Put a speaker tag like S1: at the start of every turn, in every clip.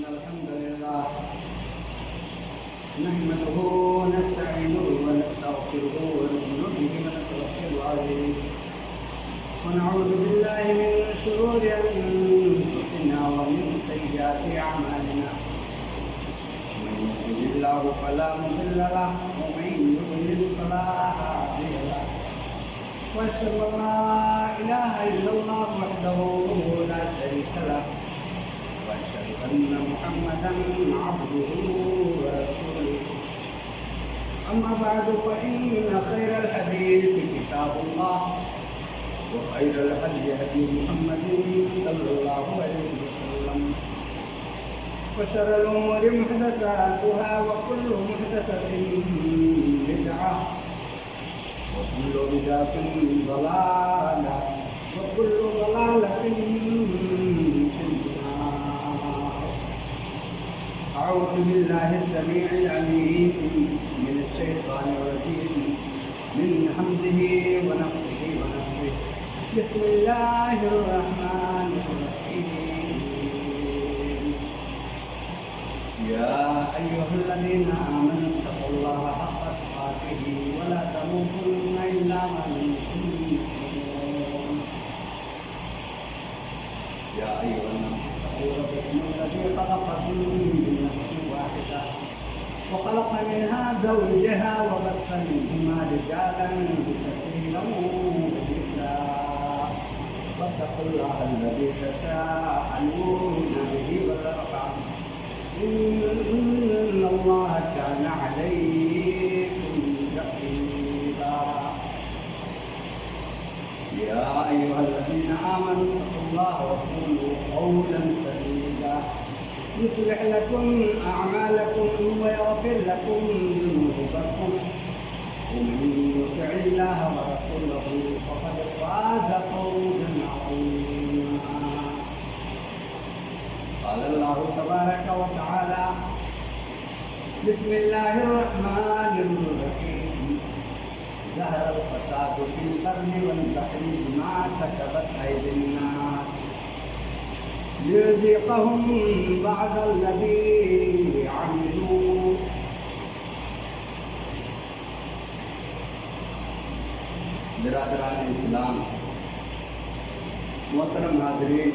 S1: إن الحمد لله نحمده ونستعينه ونستغفره ونؤمن به ونتوكل عليه ونعوذ بالله من شرور أنفسنا ومن سيئات أعمالنا من يهده الله فلا مضل له ومن يضلل فلا هادي له وأشهد أن لا إله إلا الله وحده لا شريك له وأشهد أن محمدا عبده ورسوله أما بعد فإن خير الحديث كتاب الله وخير الهدي هدي محمد صلى الله عليه وسلم وشر الأمور محدثاتها وكل محدثة بدعة وكل بدعة ضلالة وكل ضلالة في النار. أعوذ بالله السميع العليم من الشيطان الرجيم من حمده ونفخه ونفخه. بسم الله الرحمن الرحيم. يا أيها الذين آمنوا اتقوا الله حق تقاته ولا تموتن إلا وأنتم مسلمون. يا أيها الناس اتقوا ربكم الذي خلقكم من نفس واحدة وخلق منها زوجها وبث منهما رجالا كثيرا ونساء واتقوا الله الذي تساءلون به والأرحام إن الله كان عليكم رقيبا. يا أيها الذين آمنوا اتقوا الله وقولوا قولا سديدا يصلح لكم أعمالكم ويغفر لكم ذنوبكم ومن يطع الله ورسوله فقد فاز فوزا عظيما. قال الله تبارك وتعالى: بسم الله الرحمن الرحيم. ظهر الفساد في البر والبحر بما كسبت أيدي الناس ليذيقهم بعض الذي عملوا. برادران اسلام، محترم حاضرین،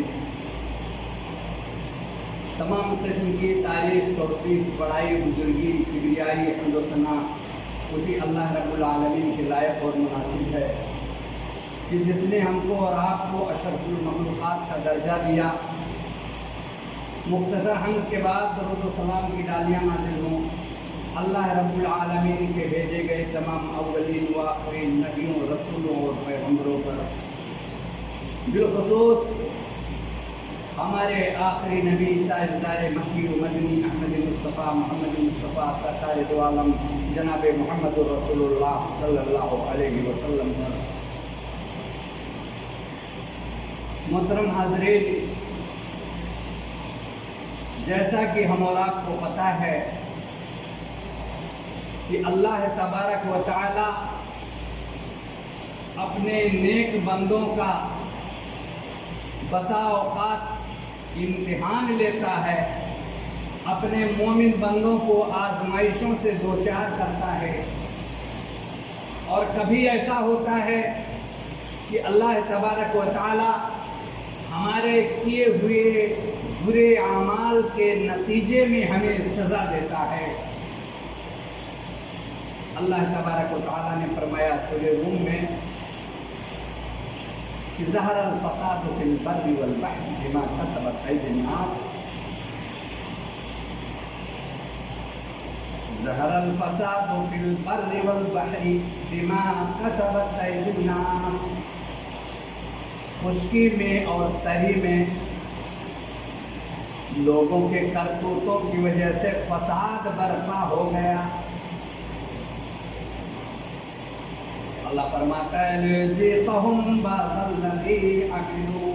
S1: تمام قسم کی تعریف، توصیف، بڑائی، بزرگی، کبریائی، حمد و ثنا اسی اللہ رب العالمین کے لائق اور مناسب ہے کہ جس نے ہم کو اور آپ کو اشرف المخلوقات کا درجہ دیا. مختصر حمد کے بعد درود و سلام کی ڈالیاں نازل ہوں اللہ رب العالمین کے بھیجے گئے تمام اولین و آخرین نبیوں، رسولوں اور پیغمبروں پر. بالخصوص ہمارے آخری نبی تاجدار مکی و مدنی احمد مصطفیٰ محمد مصطفیٰ سرکار دو عالم جناب محمد رسول اللہ صلی اللہ علیہ وسلم پر. محترم حاضرین، جیسا کہ ہم اور آپ کو پتہ ہے کہ اللہ تبارک و تعالی اپنے نیک بندوں کا بسا اوقات امتحان لیتا ہے، اپنے مومن بندوں کو آزمائشوں سے دوچار کرتا ہے. اور کبھی ایسا ہوتا ہے کہ اللہ تبارک و تعالی ہمارے کیے ہوئے برے اعمال کے نتیجے میں ہمیں سزا دیتا ہے. اللہ تبارک و تعالی نے فرمایا سورہ روم میں کہ ظہر الفساد فی البر والبحر بما کسبت ایدی الناس. ظہر الفساد فی البر والبحر بما کسبت ایدی الناس. خشکی میں اور تری میں لوگوں کے کرتوتوں کی وجہ سے فساد برپا ہو گیا. اللہ فرماتا ہے لِيُذِيقَهُمْ بَعْضَ الَّذِي عَمِلُوا.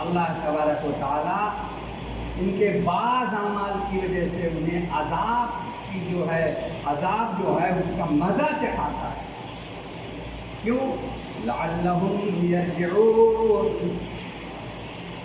S1: اللہ تبارک و تعالی ان کے بعض اعمال کی وجہ سے انہیں عذاب جو ہے اس کا مزہ چکھاتا ہے. کیوں؟ لَعَلَّهُمْ يَرْجِعُونَ.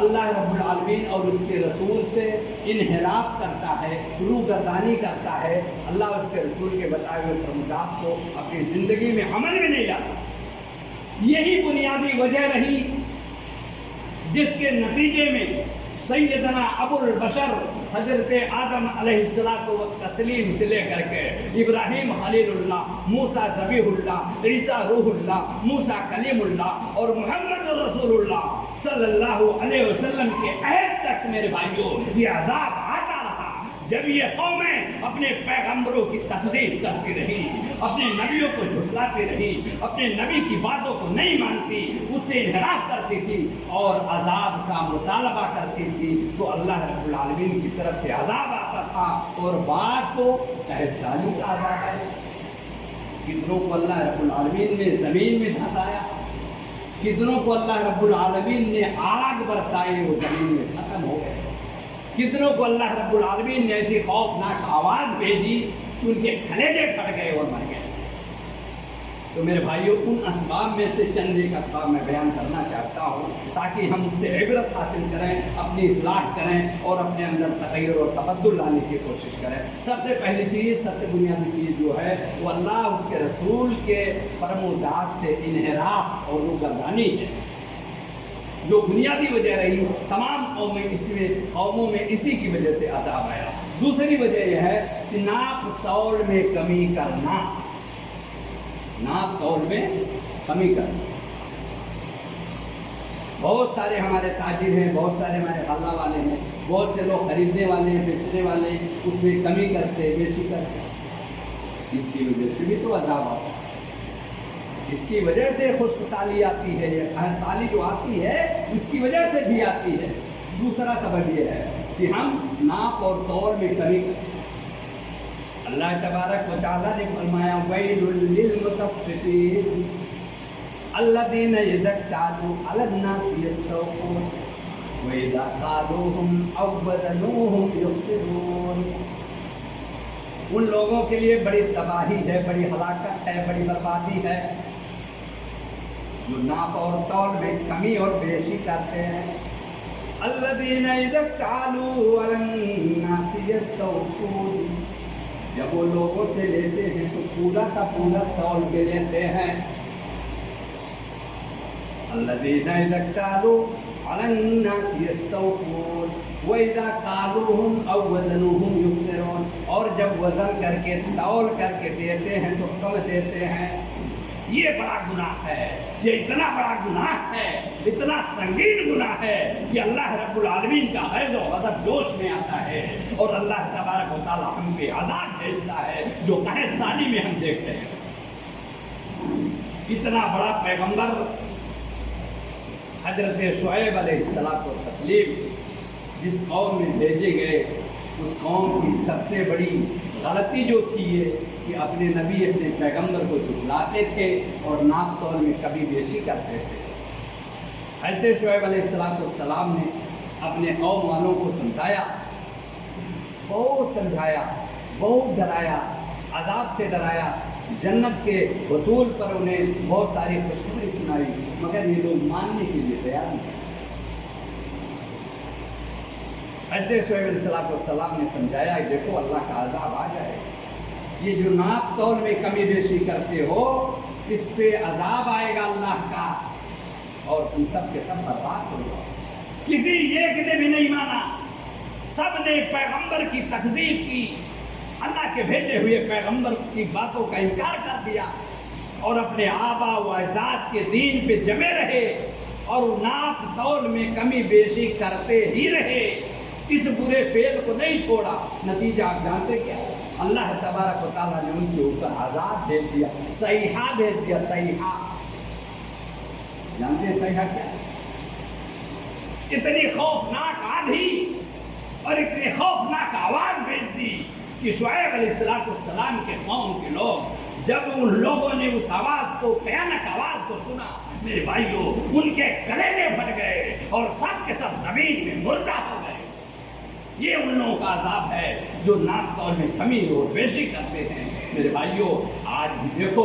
S1: اللہ رب العالمین اور اس کے رسول سے انحراف کرتا ہے، روگردانی کرتا ہے، اللہ اس کے رسول کے بتائے ہوئے فرمودات کو اپنی زندگی میں عمل میں نہیں لاتا، یہی بنیادی وجہ رہی جس کے نتیجے میں سیدنا ابو البشر حضرت آدم علیہ الصلوۃ والتسلیم سے لے کر کے ابراہیم خلیل اللہ، موسیٰ ذبیح اللہ، عیسیٰ روح اللہ، موسیٰ کلیم اللہ اور محمد رسول اللہ صلی اللہ علیہ وسلم کے عہد تک میرے بھائیوں یہ عذاب آتا رہا جب یہ قومیں اپنے پیغمبروں کی تکذیب کرتی رہی، اپنے نبیوں کو جھٹلاتی رہی، اپنے نبی کی باتوں کو نہیں مانتی، اس سے انحراف کرتی تھی اور عذاب کا مطالبہ کرتی تھی، تو اللہ رب العالمین کی طرف سے عذاب آتا تھا، اور بعض کو قحط سالی کا عذاب ہے، کتنوں کو اللہ رب العالمین نے زمین میں دھنسایا، کتنوں کو اللہ رب العالمین نے آگ برسائی وہ زمین میں ختم ہو گئے، کتنوں کو اللہ رب العالمین نے ایسی خوفناک آواز بھیجی کہ ان کے کلیجے پھٹ گئے اور مر گئے۔ تو میرے بھائیوں ان اسباب میں سے چند ایک اسباب میں بیان کرنا چاہتا ہوں تاکہ ہم اس سے عبرت حاصل کریں، اپنی اصلاح کریں اور اپنے اندر تغیر اور تبدل لانے کی کوشش کریں۔ سب سے پہلی چیز، سب سے بنیادی چیز جو ہے وہ اللہ اس کے رسول کے فرمودات سے انحراف اور روگردانی ہے، جو بنیادی وجہ رہی تمام قوموں میں اسی کی وجہ سے عذاب آیا۔ دوسری وجہ یہ ہے کہ ناپ تول میں کمی کرنا، ناپ تول میں کمی کرنا۔ بہت سارے ہمارے تاجر ہیں، بہت سارے ہمارے غلہ والے ہیں، بہت سے لوگ خریدنے والے ہیں، بیچنے والے، اس میں کمی کرتے، بیشی کرتے، اس کی وجہ سے بھی تو عذاب آتا ہے، اس کی وجہ سے خشک سالی آتی ہے، یہ قحط سالی جو آتی ہے اس کی وجہ سے بھی آتی ہے۔ دوسرا سبب یہ ہے کہ ہم ناپ اور تول میں کمی کرتے ہیں۔ اللہ تبارک و تعالیٰ نے فرمایا ویل للمطففین الذین اذا اکتالوا علی الناس یستوفون واذا کالوہم او وزنوہم یخسرون۔ ان لوگوں کے لیے بڑی تباہی ہے، بڑی ہلاکت ہے، بڑی بربادی ہے جو ناپ اور تول میں کمی اور بیشی کرتے ہیں۔ الذین اذا اکتالوا علی الناس یستوفون، جب وہ لوگوں سے لیتے ہیں تو پورا کا پورا تول کے لیتے ہیں۔ الذین اذا اکتالوا علی الناس یستوفون وَإِذَا كَالُوهُمْ أَوْ وَزَنُوهُمْ يُخْسِرُونَ، اور جب وزن کر کے تول کر کے دیتے ہیں تو کم دیتے ہیں۔ یہ بڑا گناہ ہے، یہ اتنا بڑا گناہ ہے، اتنا سنگین گناہ ہے کہ اللہ رب العالمین کا غیظ و غضب جوش میں آتا ہے اور اللہ تبارک و تعالیٰ ہم پہ عذاب بھیجتا ہے جو قحط سالی میں ہم دیکھتے ہیں۔ اتنا بڑا پیغمبر حضرت شعیب علیہ الصلوۃ والتسلیم جس قوم میں بھیجے گئے، اس قوم کی سب سے بڑی غلطی جو تھی یہ کہ اپنے نبی اپنے پیغمبر کو جھٹلاتے تھے اور ناپ تول میں کبھی بیشی کرتے تھے۔ حضرت شعیب علیہ السلام نے اپنے قوم والوں کو سمجھایا، بہت سمجھایا، بہت ڈرایا، عذاب سے ڈرایا، جنت کے حصول پر انہیں بہت ساری خوشخبری سنائی، مگر یہ لوگ ماننے کے لیے تیار نہیں۔ حضرت شعیب علیہ السلام نے سمجھایا کہ دیکھو اللہ کا عذاب آ جائے، یہ جو ناپ تول میں کمی بیشی کرتے ہو اس پہ عذاب آئے گا اللہ کا اور تم سب کے سب برباد ہو جاؤ۔ کسی ایک نے بھی نہیں مانا، سب نے پیغمبر کی تکذیب کی، اللہ کے بھیجے ہوئے پیغمبر کی باتوں کا انکار کر دیا اور اپنے آبا و اجداد کے دین پہ جمے رہے اور ناپ تول میں کمی بیشی کرتے ہی رہے، اس برے فعل کو نہیں چھوڑا۔ نتیجہ آپ جانتے کیا؟ اللہ تبارک و تعالیٰ نے ان کے اوپر عذاب بھیج دیا، صیحہ بھیج دیا، صیحہ۔ جانتے ہیں صیحہ کیا؟ اتنی خوفناک آندھی اور اتنی خوفناک آواز بھیج دی کہ شعیب علیہ السلام کے قوم کے لوگ جب ان لوگوں نے اس آواز کو، بھیانک آواز کو سنا، میرے بھائیوں ان کے کلیجے پھٹ گئے اور سب کے سب زمین میں مردہ ہو گئے۔ یہ ان لوگوں کا عذاب ہے جو ناپ تول میں کمی اور بیشی کرتے ہیں۔ میرے بھائیوں آج بھی دیکھو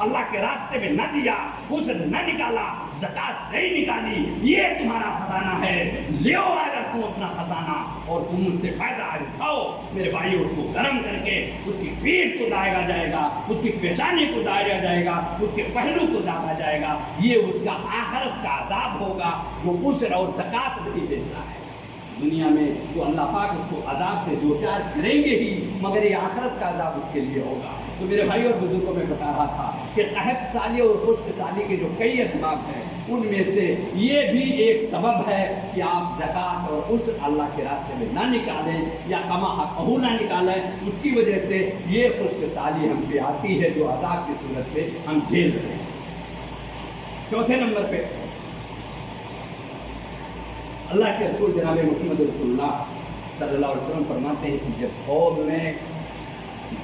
S2: اللہ کے راستے میں نہ دیا، اسے نہ نکالا، زکات نہیں نکالی، یہ تمہارا خزانہ ہے، لیو اگر تم اپنا خزانہ اور تم ان سے فائدہ اٹھاؤ۔ میرے بھائی اس کو گرم کر کے اس کی پیٹھ کو داغا جائے گا، اس کی پیشانی کو داغا جائے گا، اس کے پہلو کو داغا جائے گا، یہ اس کا آخرت کا عذاب ہوگا۔ وہ عشر اور زکات نہیں دیتا ہے دنیا میں تو اللہ پاک اس کو عذاب سے دو چار کریں گے ہی، مگر یہ آخرت کا عذاب اس کے لیے ہوگا۔ تو میرے بھائی اور بزرگوں میں بتا رہا تھا کہ قحط سالی اور خشک سالی کے جو کئی اسباب ہیں ان میں سے یہ بھی ایک سبب ہے کہ آپ زکات اور عشر اللہ کے راستے میں نہ نکالیں یا کما حقہ نہ نکالیں، اس کی وجہ سے یہ خشک سالی ہم پہ آتی ہے جو عذاب کی صورت سے ہم جھیل رہے ہیں۔ چوتھے نمبر پہ اللہ کے رسول جناب محمد رسول اللہ صلی اللہ علیہ وسلم فرماتے ہیں کہ جب قوم میں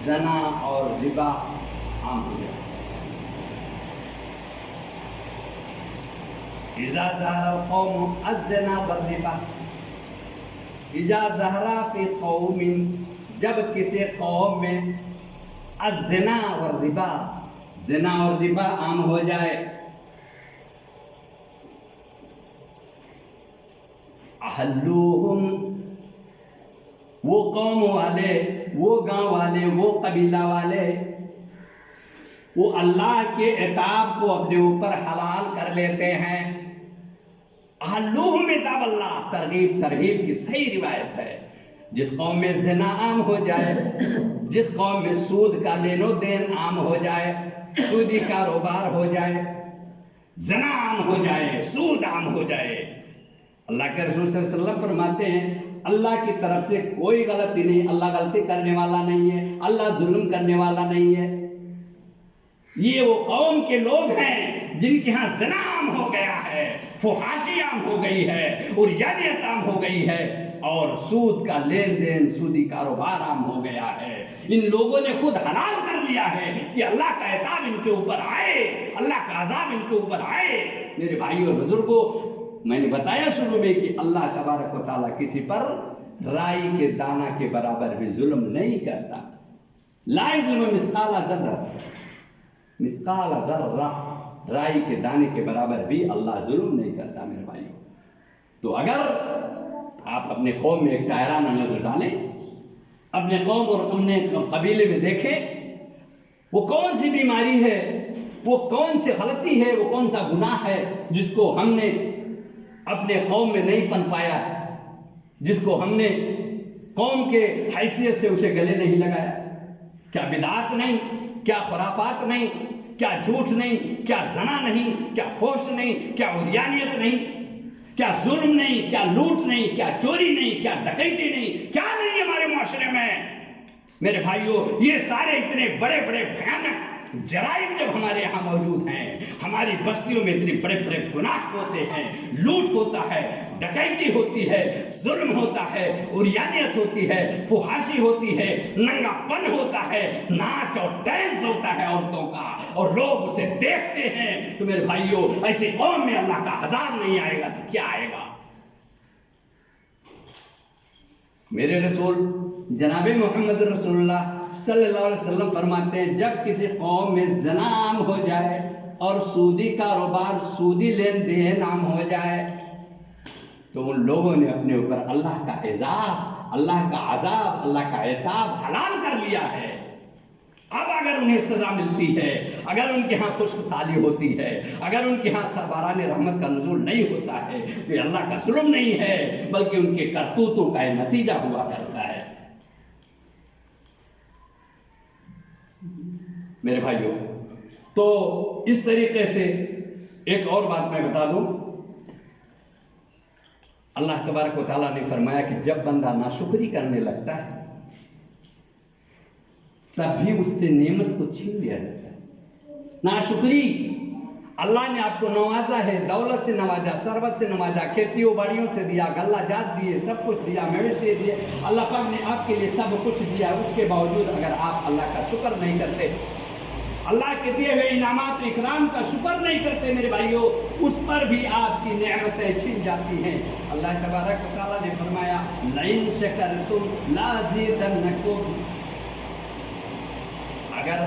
S2: زنا اور ربا عام ہو جائے، اذا ظہر القوم الزنا والربا، اذا ظہر فی قوم، جب کسی قوم میں الزنا والربا، زنا اور ربا عام ہو جائے، احلوہم، وہ قوم والے، وہ گاؤں والے، وہ قبیلہ والے، وہ اللہ کے عتاب کو اپنے اوپر حلال کر لیتے ہیں۔ احلوہم عتاب اللہ، ترغیب کی صحیح روایت ہے۔ جس قوم میں زنا عام ہو جائے، جس قوم میں سود کا لین و دین عام ہو جائے، سودی کاروبار ہو جائے، زنا عام ہو جائے، سود عام ہو جائے، اللہ کے رسول صلی اللہ علیہ وسلم فرماتے ہیں اللہ کی طرف سے کوئی غلطی نہیں، اللہ غلطی کرنے والا نہیں ہے، اللہ ظلم کرنے والا نہیں ہے۔ یہ وہ قوم کے لوگ ہیں جن کے ہاں زنا عام ہو گیا ہے، فحاشی عام ہو گئی ہے، اور یانیت عام ہو گئی ہے، اور سود کا لین دین، سودی کاروبار عام ہو گیا ہے۔ ان لوگوں نے خود حلال کر لیا ہے کہ اللہ کا عتاب ان کے اوپر آئے، اللہ کا عذاب ان کے اوپر آئے۔ میرے بھائیوں اور بزرگوں، میں نے بتایا شروع میں کہ اللہ تبارک و تعالیٰ کسی پر رائی کے دانہ کے برابر بھی ظلم نہیں کرتا۔ لا یظلم مثقال ذرہ، مثقال ذرہ، رائی کے دانے کے برابر بھی اللہ ظلم نہیں کرتا۔ میرے بھائیوں، تو اگر آپ اپنے قوم میں ایک ٹائرانہ نظر ڈالیں، اپنے قوم اور اپنے قبیلے میں دیکھیں، وہ کون سی بیماری ہے، وہ کون سی غلطی ہے، وہ کون سا گناہ ہے جس کو ہم نے اپنے قوم میں نہیں پن پایا ہے، جس کو ہم نے قوم کے حیثیت سے اسے گلے نہیں لگایا۔ کیا بدعات نہیں، کیا خرافات نہیں، کیا جھوٹ نہیں، کیا زنا نہیں، کیا فحش نہیں، کیا عریانیت نہیں، کیا ظلم نہیں، کیا لوٹ نہیں، کیا چوری نہیں، کیا ڈکیتی نہیں، کیا نہیں ہمارے معاشرے میں؟ میرے بھائیوں، یہ سارے اتنے بڑے بڑے بھیانک جرائم جب ہمارے یہاں موجود ہیں، ہماری بستیوں میں اتنے بڑے بڑے گناہ ہوتے ہیں، لوٹ ہوتا ہے، ڈکیتی ہوتی ہے، ظلم ہوتا ہے، عریانیت ہوتی ہے، فحاشی ہوتی ہے، ننگا پن ہوتا ہے، ناچ اور ڈانس ہوتا ہے عورتوں کا، اور لوگ اسے دیکھتے ہیں، تو میرے بھائیوں ایسی قوم میں اللہ کا عذاب نہیں آئے گا تو کیا آئے گا؟ میرے رسول جناب محمد رسول اللہ صلی اللہ علیہ وسلم فرماتے ہیں جب کسی قوم میں زنا عام ہو جائے اور سودی کاروبار، سودی لین دین عام ہو جائے، تو ان لوگوں نے اپنے اوپر اللہ کا عذاب، اللہ کا عذاب، اللہ کا عتاب حلال کر لیا ہے۔ اب اگر انہیں سزا ملتی ہے، اگر ان کے ہاں خشک سالی ہوتی ہے، اگر ان کے ہاں باران رحمت کا نزول نہیں ہوتا ہے، تو یہ اللہ کا ظلم نہیں ہے بلکہ ان کے کرتوتوں کا نتیجہ ہوا کرتا ہے۔ میرے بھائیوں، تو اس طریقے سے ایک اور بات میں بتا دوں، اللہ تبارک و تعالیٰ نے فرمایا کہ جب بندہ ناشکری کرنے لگتا ہے تب بھی اس سے نعمت کو چھین لیا جاتا ہے۔ ناشکری، اللہ نے آپ کو نوازا ہے، دولت سے نوازا، ثروت سے نوازا، کھیتیوں باڑیوں سے دیا، غلہ جات دیے، سب کچھ دیا، مویشی دیے، اللہ پاک نے آپ کے لیے سب کچھ دیا، اس کے باوجود اگر آپ اللہ کا شکر نہیں کرتے، اللہ کے دیے ہوئے انعامات و اکرام کا شکر نہیں کرتے، میرے بھائیوں، اس پر بھی آپ کی نعمتیں چھن جاتی ہیں۔ اللہ تبارک و تعالیٰ نے فرمایا لئن شکرتم لازیدنکم، اگر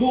S1: 2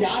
S1: 4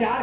S1: 4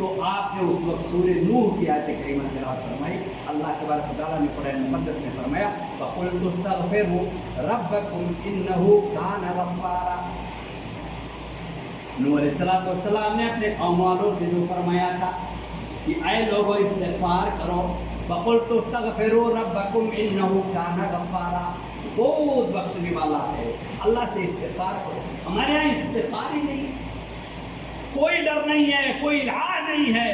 S1: تو آپ نے اس وقت سورہ نوح کی آیت کریمہ تلاوت فرمائی. اللہ تبارک و تعالیٰ نے قرآن مقدس میں فرمایا فَقُلْتُ اسْتَغْفِرُوا رَبَّكُمْ إِنَّهُ كَانَ غَفَّارًا. نوح علیہ السلام نے اپنے قوم والوں سے جو فرمایا تھا کہ اے لوگوں استغفار کرو. فَقُلْتُ اسْتَغْفِرُوا رَبَّكُمْ إِنَّهُ كَانَ غَفَّارًا. بہت بخشنے والا ہے, اللہ سے استغفار کرو. ہمارے یہاں استغفار ہی نہیں, کوئی ڈر نہیں ہے, کوئی الحاح نہیں ہے,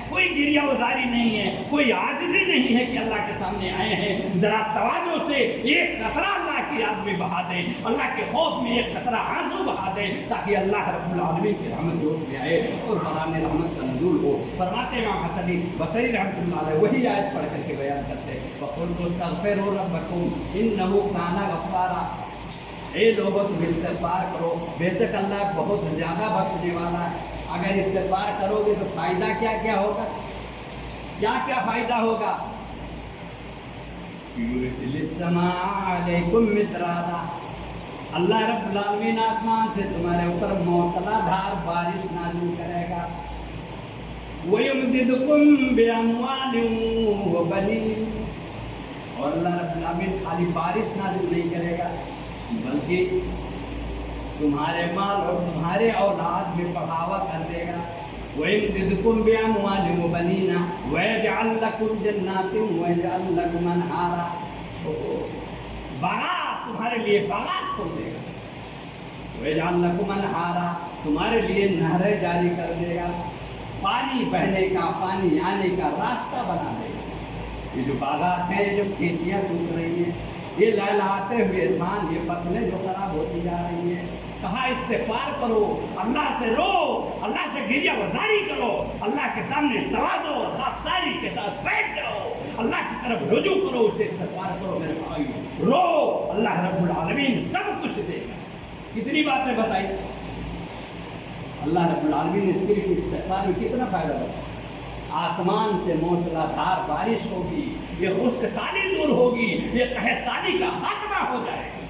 S1: کوئی گریہ وزاری نہیں ہے, کوئی عاجزی نہیں ہے کہ اللہ کے سامنے آئے ہیں. ذرا تواضع سے ایک قطرہ اللہ کی یاد میں بہا دیں, اللہ کے خوف میں ایک قطرہ آنسو بہا دیں تاکہ اللہ رب العالمین کی رحمت جوش میں آئے اور برآمد رحمت کا نزول ہو. فرماتے امام حسن بصری رحمۃ اللہ علیہ وہی آیت پڑھ کر کے بیان کرتے فَقُلْتُ اسْتَغْفِرُوا رَبَّكُمْ إِنَّهُ كَانَ غَفَّارًا. اے لوگوں تم استغفار کرو, بے شک اللہ بہت زیادہ بخشنے والا ہے. اگر استغفار کرو گے تو فائدہ کیا کیا ہوگا, کیا کیا فائدہ ہوگا؟ یُرْسِلِ السَّمَاءَ عَلَيْكُمْ مِدْرَارًا. اللہ رب العالمین آسمان سے تمہارے اوپر موسلا دھار بارش نازل کرے گا. وَيُمْدِدُكُمْ بِأَمْوَالٍ وَبَنِينَ. اور اللہ رب العالمین خالی بارش نازل نہیں کرے گا بلکہ تمہارے مال اور تمہارے اولاد میں بڑھاوا کر دے گا. وَيُمْدِدُكُمْ بِأَمْوَالٍ وَبَنِينَ وَيَجْعَلْ لَكُمْ جَنَّاتٍ وَيَجْعَلْ لَكُمْ أَنْهَارًا. باغات تمہارے لیے باغات کھول دے گا. وَيَجْعَلْ لَكُمْ أَنْهَارًا تمہارے لیے نہریں جاری کر دے گا, پانی بہنے کا, پانی آنے کا راستہ بنا دے گا. یہ جو باغات ہیں, یہ جو کھیتیاں سوکھ رہی ہیں, یہ لہلاتے ہوئے دھان, یہ فصلیں جو خراب ہوتی جا رہی ہیں, کہا استغفار کرو, اللہ سے رو, اللہ سے گریہ وزاری کرو, اللہ کے سامنے تواضع اور خاکساری کے ساتھ بیٹھ جاؤ, اللہ کی طرف رجوع کرو, اس سے استغفار کرو. میرے بھائی رو, اللہ رب العالمین سب کچھ دے گا. کتنی باتیں بتائی اللہ رب العالمین نے صرف استغفار میں کتنا فائدہ بتایا. آسمان سے موسلا دھار بارش ہوگی, یہ خشک سالی دور ہوگی, یہ قحط سالی کا خاتمہ ہو جائے گا.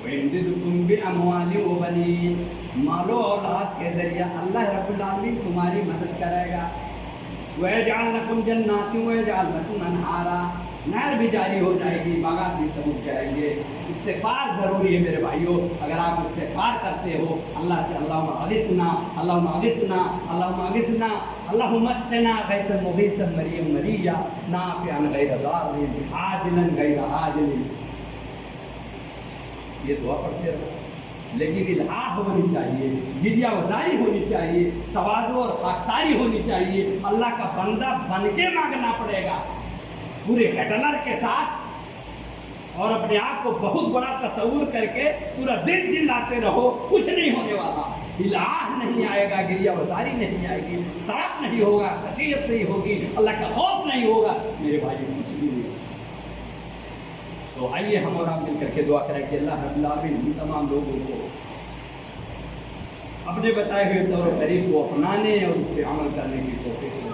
S1: وَيُمْدِدُكُمْ بِأَمْوَالٍ وَبَنِينَ مال و اولاد کے ذریعہ اللہ رب العالمین تمہاری مدد کرے گا. وَيَجْعَلْ لَكُمْ جَنَّاتٍ وَيَجْعَلْ لَكُمْ أَنْهَارًا نہر بھی جاری ہو جائے گی, باغات بھی سمجھ جائیں گے. استغفار ضروری ہے میرے بھائیوں. اگر آپ استغفار کرتے ہو اللہ سے اللہم اغثنا, اللہم اغثنا, اللہم اغثنا, اللہم اسقنا غیثا مغیثا مریا مریا نافعا غیر ضار عاجلا غیر عاجل. یہ دعا پڑھتے رہو, لیکن الحاح ہونی چاہیے, گریہ وزاری ہونی چاہیے, تواضع اور خاکساری ہونی چاہیے. اللہ کا بندہ بن کے مانگنا پڑے گا پورے ہٹلر کے ساتھ, اور اپنے آپ کو بہت بڑا تصور کر کے پورا دن چلاتے رہو, کچھ نہیں ہونے والا. الہ نہیں آئے گا, گریہ وزاری نہیں آئے گی, طرف نہیں ہوگا, خشیت نہیں ہوگی, اللہ کا خوف نہیں ہوگا. میرے بھائی کچھ بھی نہیں. تو آئیے ہم اور آپ مل کر کے دعا کریں کہ اللہ رب العالمین ان تمام لوگوں کو اپنے بتائے ہوئے طور و طریق کو اپنانے اور اس پہ عمل کرنے کی توفیق دے.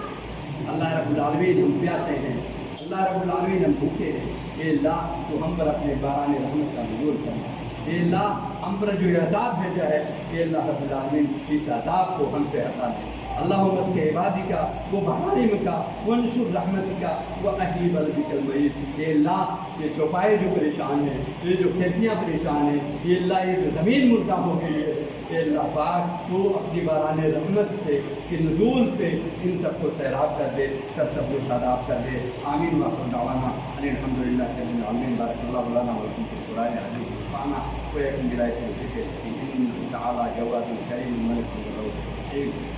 S1: اللہ رب العالمین ہم پیاسے ہیں, اللہ رب العالمین ہم بھوکے ہیں. اے اللہ تو ہم پر اپنے باران رحمت کا نزول کرنا. اے اللہ ہم پر جو عذاب بھیجا ہے, اے اللہ رب العالمین اس عذاب کو ہم سے ہٹا دے. اللہم اسق عبادکا و بحارمکا وانشر رحمتکا و اہلی بلدک المیت. اے اللہ یہ چوپائے جو پریشان ہیں, یہ جو کھیتیاں پریشان ہیں, یہ اللہ یہ جو زمین مردہ ہو گئی ہے, اے اللہ پاک تو اپنی باران رحمت سے کہ نزول سے ان سب کو سیراب کر دے, سب کو سیراب کر دے. آمین وآخر دعوانا ان الحمدللہ رب العالمین. بارک اللہ لنا ولکم فی القرآن العظیم ونفعنا وإياكم بآياته الذكر إنه تعالى جواد كريم ملك الرحيم.